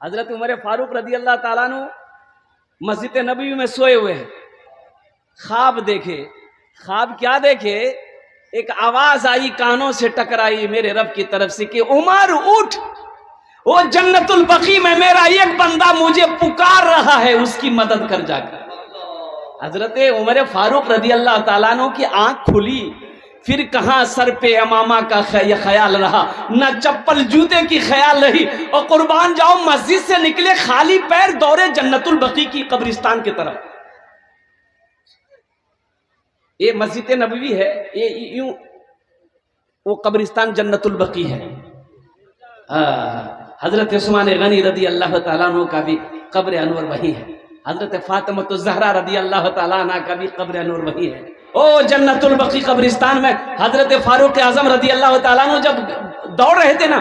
حضرت عمر فاروق رضی اللہ تعالیٰ عنہ مسجد نبوی میں سوئے ہوئے ہیں، خواب دیکھے. خواب کیا دیکھے؟ ایک آواز آئی کانوں سے ٹکرائی میرے رب کی طرف سے کہ عمر اٹھ، وہ جنت البقیع میں میرا ایک بندہ مجھے پکار رہا ہے، اس کی مدد کر جا کر. حضرت عمر فاروق رضی اللہ تعالیٰ عنہ کی آنکھ کھلی. پھر کہاں سر پہ امامہ کا خیال رہا، نہ چپل جوتے کی خیال رہی، اور قربان جاؤ مسجد سے نکلے خالی پیر دورے جنت البقیع کی قبرستان کی طرف. یہ مسجد نبوی ہے، یہ یوں وہ قبرستان جنت البقیع ہے. حضرت عثمان غنی رضی اللہ تعالیٰ عنہ کا بھی قبر انور وہی ہے. حضرت فاطمہ الزہرا رضی اللہ تعالیٰ عنہ کا بھی قبر انور وہی ہے. او جنت البقیع قبرستان میں حضرت فاروق اعظم رضی اللہ تعالیٰ عنہ جب دوڑ رہے تھے نا،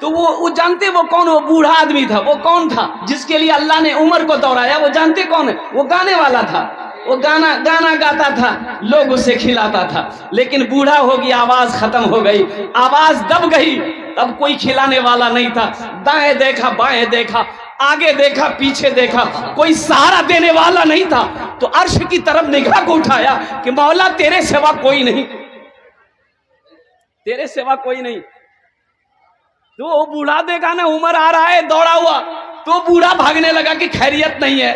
تو وہ جانتے وہ کون، وہ بوڑھا آدمی تھا. وہ کون تھا جس کے لیے اللہ نے عمر کو دوڑایا؟ وہ جانتے کون ہے؟ وہ گانے والا تھا. وہ گانا گاتا تھا، لوگ اسے کھلاتا تھا، لیکن بوڑھا ہو گیا، آواز ختم ہو گئی، آواز دب گئی. تب کوئی کھلانے والا نہیں تھا. دائیں دیکھا بائیں دیکھا، آگے دیکھا پیچھے دیکھا، کوئی سہارا دینے والا نہیں تھا. تو عرش کی طرف نگاہ کو اٹھایا کہ مولا تیرے سوا کوئی نہیں، تیرے سوا کوئی نہیں. تو وہ بوڑھا دیکھا نا عمر آ رہا ہے دوڑا ہوا، تو بوڑھا بھاگنے لگا کہ خیریت نہیں ہے.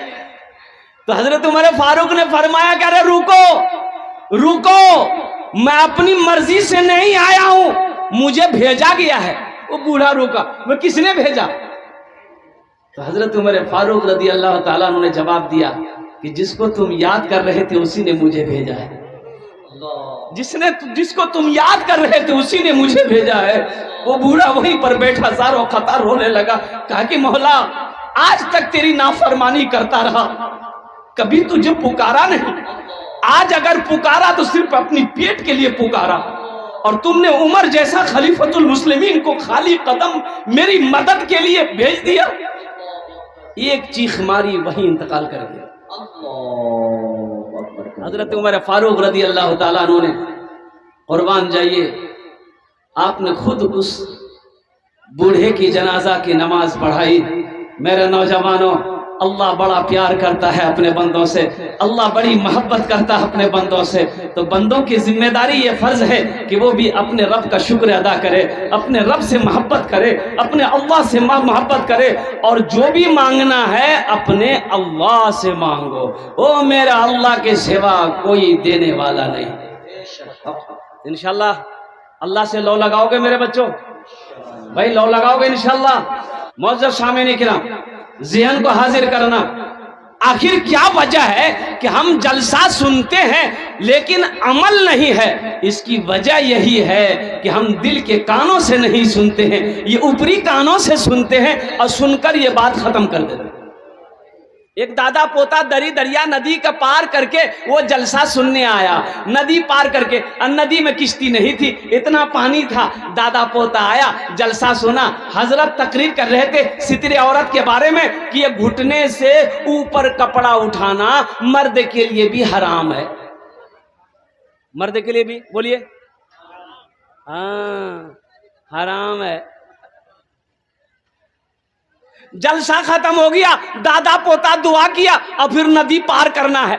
تو حضرت عمر فاروق نے فرمایا کہ ارے رکو رکو، میں اپنی مرضی سے نہیں آیا ہوں، مجھے بھیجا گیا ہے. وہ بوڑھا روکا، وہ کس نے بھیجا؟ تو حضرت عمر فاروق رضی اللہ تعالیٰ عنہ نے جواب دیا کہ جس کو تم یاد کر رہے تھے اسی نے مجھے بھیجا ہے. جس کو تم یاد کر رہے تھے اسی نے مجھے بھیجا ہے. وہ بوڑھا وہیں پر بیٹھا زارو خطا رونے لگا. کہا کہ مولا آج تک تیری نافرمانی کرتا رہا، کبھی تجھے پکارا نہیں. آج اگر پکارا تو صرف اپنی پیٹ کے لیے پکارا، اور تم نے عمر جیسا خلیفۃ المسلمین کو خالی قدم میری مدد کے لیے بھیج دیا. ایک چیخ ماری وہیں انتقال کر گیا. حضرت عمر فاروق رضی اللہ تعالیٰ عنہ نے، قربان جائیے، آپ نے خود اس بوڑھے کی جنازہ کی نماز پڑھائی. میرے نوجوانوں، اللہ بڑا پیار کرتا ہے اپنے بندوں سے، اللہ بڑی محبت کرتا ہے اپنے بندوں سے. تو بندوں کی ذمہ داری یہ فرض ہے کہ وہ بھی اپنے رب کا شکر ادا کرے، اپنے رب سے محبت کرے، اپنے اللہ سے محبت کرے، اور جو بھی مانگنا ہے اپنے اللہ سے مانگو. او میرا اللہ کے سوا کوئی دینے والا نہیں. انشاءاللہ اللہ سے لو لگاؤ گے میرے بچوں؟ بھائی لو لگاؤ گے انشاءاللہ؟ معزز سامعین کرام، ذہن کو حاضر کرنا. آخر کیا وجہ ہے کہ ہم جلسہ سنتے ہیں لیکن عمل نہیں ہے؟ اس کی وجہ یہی ہے کہ ہم دل کے کانوں سے نہیں سنتے ہیں، یہ اوپری کانوں سے سنتے ہیں اور سن کر یہ بات ختم کر دیتے ہیں. ایک دادا پوتا دریا ندی کا پار کر کے وہ جلسہ سننے آیا. ندی پار کر کے، ندی میں کشتی نہیں تھی، اتنا پانی تھا. دادا پوتا آیا، جلسہ سنا. حضرت تقریر کر رہے تھے ستر عورت کے بارے میں کہ یہ گھٹنے سے اوپر کپڑا اٹھانا مرد کے لیے بھی حرام ہے. مرد کے لیے بھی بولیے ہاں حرام ہے. جلسہ ختم ہو گیا، دادا پوتا دعا کیا اور پھر ندی پار کرنا ہے.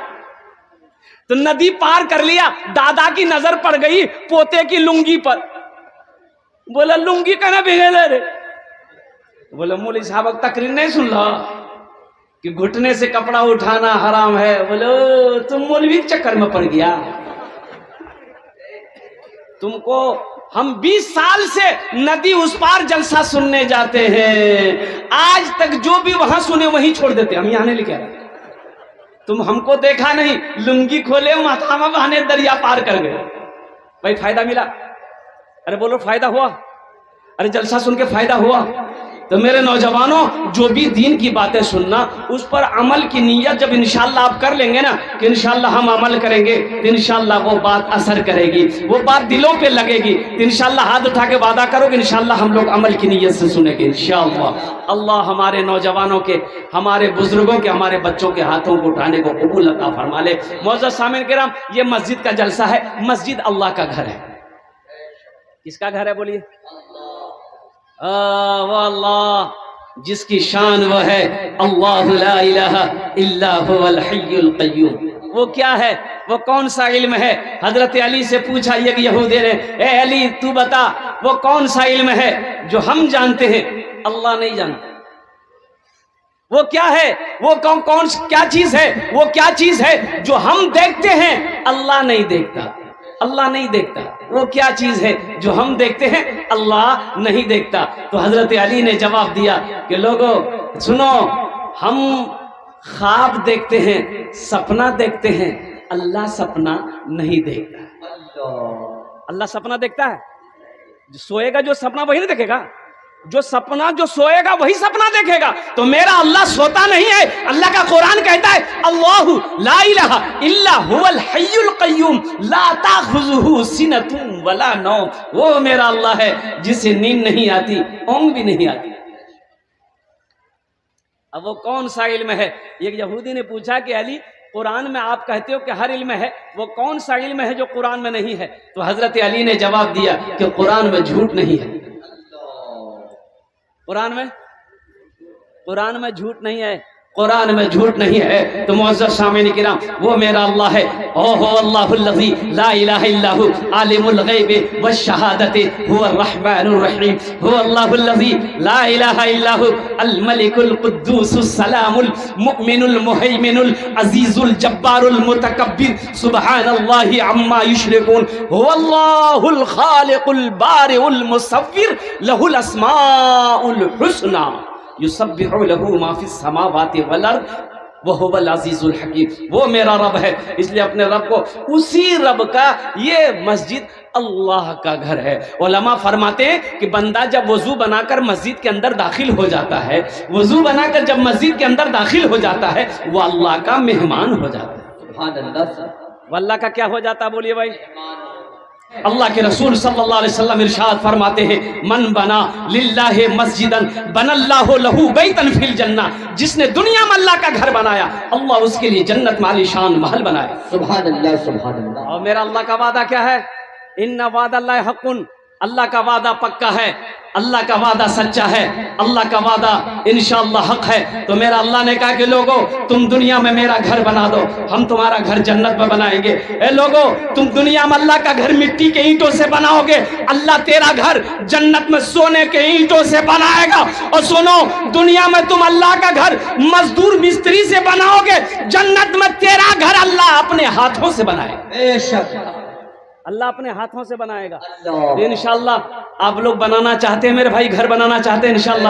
تو ندی پار کر لیا. دادا کی نظر پڑ گئی پوتے کی لنگی پر. بولا لنگی کہنا بھیگے دے رے. بولا مولوی صاحب تقریر نہیں سن رہا کہ گھٹنے سے کپڑا اٹھانا حرام ہے؟ بولو تم مولوی کے چکر میں پڑ گیا. تم کو ہم 20 سال سے ندی اس پار جلسہ سننے جاتے ہیں، آج تک جو بھی وہاں سنے وہیں چھوڑ دیتے. ہم یہاں نہیں لے کے آ رہے. تم ہم کو دیکھا نہیں، لنگی کھولے ماتھا میں بہانے دریا پار کر گئے. بھائی فائدہ ملا؟ ارے بولو فائدہ ہوا؟ ارے جلسہ سن کے فائدہ ہوا؟ تو میرے نوجوانوں، جو بھی دین کی باتیں سننا، اس پر عمل کی نیت جب انشاءاللہ آپ کر لیں گے نا کہ انشاءاللہ ہم عمل کریں گے، تو انشاءاللہ وہ بات اثر کرے گی، وہ بات دلوں پہ لگے گی. تو انشاءاللہ ہاتھ اٹھا کے وعدہ کرو کہ انشاءاللہ ہم لوگ عمل کی نیت سے سنیں گے انشاءاللہ. اللہ ہمارے نوجوانوں کے، ہمارے بزرگوں کے، ہمارے بچوں کے ہاتھوں کو اٹھانے کو قبول عطا فرما لے. معزز سامعین کرام، یہ مسجد کا جلسہ ہے. مسجد اللہ کا گھر ہے. کس کا گھر ہے بولیے؟ وہ اللہ. جس کی شان وہ ہے اللہ لا الہ الا هو الحی القیوم. وہ کیا ہے؟ وہ کون سا علم ہے؟ حضرت علی سے پوچھا ایک یہودی نے، اے علی تو بتا وہ کون سا علم ہے جو ہم جانتے ہیں اللہ نہیں جانتا؟ وہ کیا ہے؟ وہ کون کیا چیز ہے؟ وہ کیا چیز ہے جو ہم دیکھتے ہیں اللہ نہیں دیکھتا؟ اللہ نہیں دیکھتا. وہ کیا چیز ہے جو ہم دیکھتے ہیں اللہ نہیں دیکھتا؟ تو حضرت علی نے جواب دیا کہ لوگوں سنو، ہم خواب دیکھتے ہیں، سپنا دیکھتے ہیں، اللہ سپنا نہیں دیکھتا. اللہ سپنا دیکھتا ہے؟ جو سوئے گا جو سپنا وہی نہیں دیکھے گا؟ جو سپنا جو سوئے گا وہی سپنا دیکھے گا. تو میرا اللہ سوتا نہیں ہے. اللہ کا قرآن کہتا ہے اللہ لا الہ الا هو الحی القیوم لا تاخذہ سنۃ ولا نوم. وہ میرا اللہ ہے جسے نیند نہیں آتی، اونگ بھی نہیں آتی. اب وہ کون سا علم ہے؟ ایک یہودی نے پوچھا کہ علی قرآن میں آپ کہتے ہو کہ ہر علم ہے، وہ کون سا علم ہے جو قرآن میں نہیں ہے؟ تو حضرت علی نے جواب دیا کہ قرآن میں جھوٹ نہیں ہے. قرآن میں جھوٹ نہیں ہے. قرآن میں جھوٹ نہیں ہے. تو معزز سامعین کرام، وہ میرا اللہ ہے. اوہ اللہ الذی لا الہ الا هو عالم الغیب والشہادۃ هو الرحمن الرحیم. هو اللہ الذی لا الہ الا هو الملک القدوس السلام المؤمن المہیمن العزیز الجبار المتکبر سبحان اللہ عما یشرکون. هو اللہ الخالق البارئ المصور له الاسماء الحسنى یسبح له ما فی السماوات والارض وهو العزیز الحکیم. وہ میرا رب ہے. اس لیے اپنے رب کو، اسی رب کا یہ مسجد اللہ کا گھر ہے. علماء فرماتے ہیں کہ بندہ جب وضو بنا کر مسجد کے اندر داخل ہو جاتا ہے، وضو بنا کر جب مسجد کے اندر داخل ہو جاتا ہے، وہ اللہ کا مہمان ہو جاتا ہے. سبحان اللہ. وہ اللہ کا کیا ہو جاتا ہے؟ بولیے بھائی. اللہ کے رسول صلی اللہ علیہ وسلم ارشاد فرماتے ہیں من بنا للہ مسجدا بنا اللہ لہ بیتا فی الجنہ. جس نے دنیا میں اللہ کا گھر بنایا، اللہ اس کے لیے جنت میں عالی شان محل بنائے. سبحان اللہ سبحان اللہ. اور میرا اللہ کا وعدہ کیا ہے؟ ان وعد اللہ حق. اللہ کا وعدہ پکا ہے، اللہ کا وعدہ سچا ہے، اللہ کا وعدہ انشاءاللہ حق ہے. تو میرا اللہ نے کہا کہ لوگوں تم دنیا میں میرا گھر بنا دو، ہم تمہارا گھر جنت میں بنائیں گے. اے لوگوں تم دنیا میں اللہ کا گھر مٹی کے اینٹوں سے بناؤ گے، اللہ تیرا گھر جنت میں سونے کے اینٹوں سے بنائے گا. اور سنو، دنیا میں تم اللہ کا گھر مزدور مستری سے بناؤ گے، جنت میں تیرا گھر اللہ اپنے ہاتھوں سے بنائے گا. بے شک اللہ اپنے ہاتھوں سے بنائے گا. انشاءاللہ آپ لوگ بنانا چاہتے ہیں میرے بھائی، گھر بنانا چاہتے ہیں انشاءاللہ